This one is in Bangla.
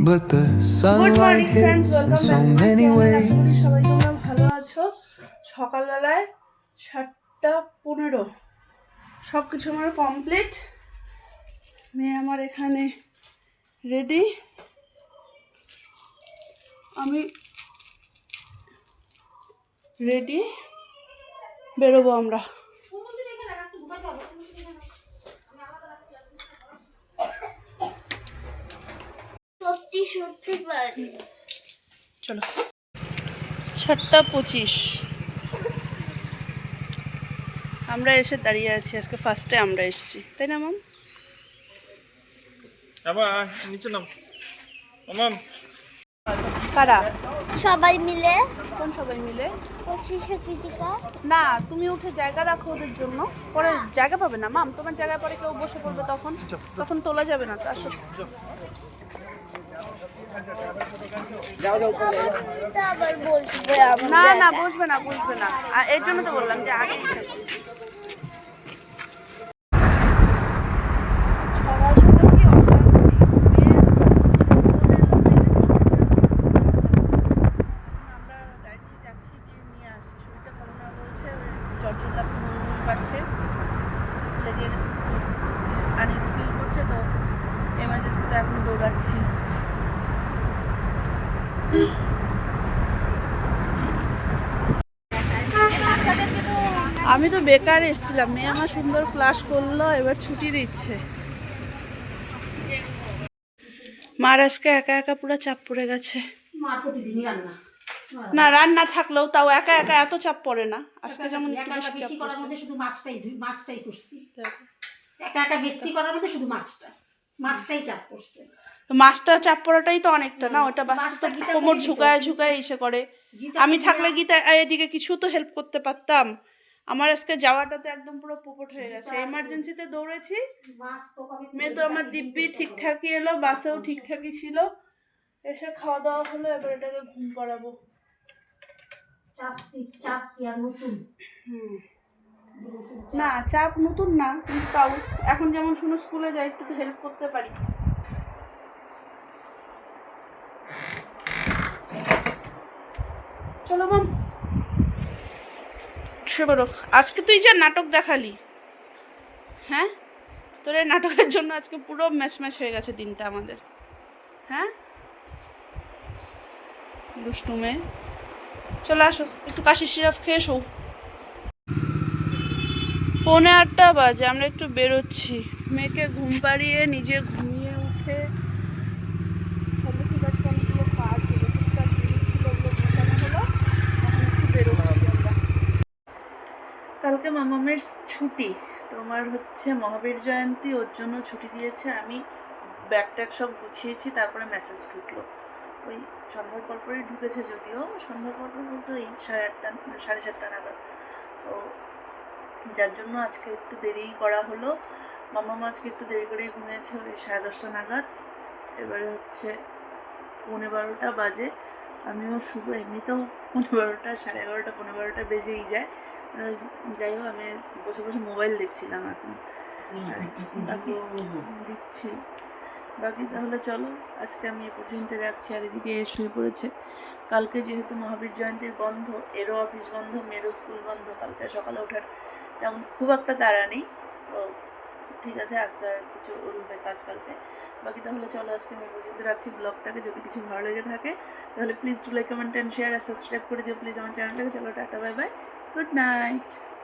but the good sunlight morning friends, hits in welcome so back to my many channel. আশা করি ways. সবাই তোমরা ভালো আছো। সকালবেলায় 7:15, সব কিছু আমার কমপ্লিট। মেয়ে আমার এখানে রেডি, আমি রেডি, বেরোবো আমরা। চলো, 7:25 আমরা এসে দাঁড়িয়ে আছি। আজকে ফার্স্টে আমরা এসেছি, তাই না মাম? আবার নিচে নাম মাম। কারা? সবাই মিলে। কোন সবাই মিলে? শিশু কৃতিকা। না, তুমি উঠে জায়গা রাখো ওদের জন্য, পরে জায়গা পাবে না মাম। তোমার জায়গায় পরে কেউ বসে পড়বে, তখন তোলা যাবে না। তো আসো। আবার বলবে না না, বসবে না, বসবে না। আর এর জন্য তো বললাম যে আগেই থাকবে। এখন দৌড়াচ্ছি। আমি তো বেকার এসেছিলাম, মেয়ে আমার সুন্দর ক্লাস করলো, এবার ছুটি দিচ্ছে। মার আজকে একা একা পুরো চাপ পড়ে গেছে। না, রান্না থাকলেও তাও একা একা এত চাপ পড়ে না। আজকে যেমন একটু বেশি করার মধ্যে শুধু মাছটাই করছি। একা একা বেশি করার মধ্যে শুধু মাছটাই চাপ পড়ছে। মাছটা চাপ পড়াটাই তো অনেকটা না, ওটা বাঁচতে তো কোমর ঝুঁকায় ঝুঁকায় এসে করে। আমি থাকলে গীতা এদিকে কিছু তো হেল্প করতে পারতাম। আমার আজকে যাওয়াটা তো একদম পুরো পোপট হয়ে গেছে। এমার্জেন্সিতে দৌড়েছি, মেয়ে তো আমার দিব্যি ঠিকঠাকই এলো, বাসেও ঠিকঠাকই ছিল। এসে খাওয়া দাওয়া হলো, এবার এটাকে ঘুম পাড়াবো। না, চাপ নতুন না, কিন্তু তাও এখন যেমন শুনো স্কুলে যাই, একটু তো হেল্প করতে পারি। চলো মাম, বেরো। আজকে তুই যে নাটক দেখালি, হ্যাঁ, তোর এই নাটকের জন্য আজকে পুরো ম্যাচ হয়ে গেছে দিনটা আমাদের। হ্যাঁ, দুষ্টু মেয়ে। চলে আসো, একটু কাশি সিরাপ খেয়ে শো। 7:45 বাজে, আমরা একটু বেরোচ্ছি। মেয়েকে ঘুম পাড়িয়ে নিজে ঘুমিয়ে উঠে অনেকগুলো কাজ হলো, টুকটাক জিনিস ছিল, ওগুলো গোছানো হলো। এখন একটু বেরোচ্ছি আমরা। কালকে মামামের ছুটি, তোমার হচ্ছে মহাবীর জয়ন্তী, ওর জন্য ছুটি দিয়েছে। আমি ব্যাগ ট্যাগ সব গুছিয়েছি, তারপরে মেসেজ ঢুকলো। ওই সন্ধ্যার পরপরই ঢুকেছে, যদিও সন্ধ্যার পরপর বলতে ওই 8:30 7:30 নাগাদ। তো যার জন্য আজকে একটু দেরিই করা হলো। মামাম আজকে একটু দেরি করেই ঘুমিয়েছে, ওই 10:30 নাগাদ। এবারে হচ্ছে 11:15 বাজে। আমিও শুভ, এমনিতেও 11:15 11:30 11:15 বেজেই যায়। যাই হোক, আমি বসে বসে মোবাইল দেখছিলাম এখন, বাকি দিচ্ছি বাকি। তাহলে চলো, আজকে আমি এ পর্যন্ত রাখছি। আর এদিকে শুয়ে পড়েছে। কালকে যেহেতু মহাবীর জয়ন্তীর বন্ধ, এরও অফিস বন্ধ, মেয়েরও স্কুল বন্ধ, কালকে সকালে ওঠার তেমন খুব একটা তাড়া নেই। তো ঠিক আছে, আস্তে আস্তে উঠবে কাজ কালকে। বাকি তাহলে চলো, আজকে আমি পর্যন্ত রাখছি ব্লগটাকে। যদি কিছু ভালো লেগে থাকে তাহলে please do like, comment and share আর সাবস্ক্রাইব করে দিও প্লিজ আমার চ্যানেলটাকে। চলো, tata, bye bye, good night.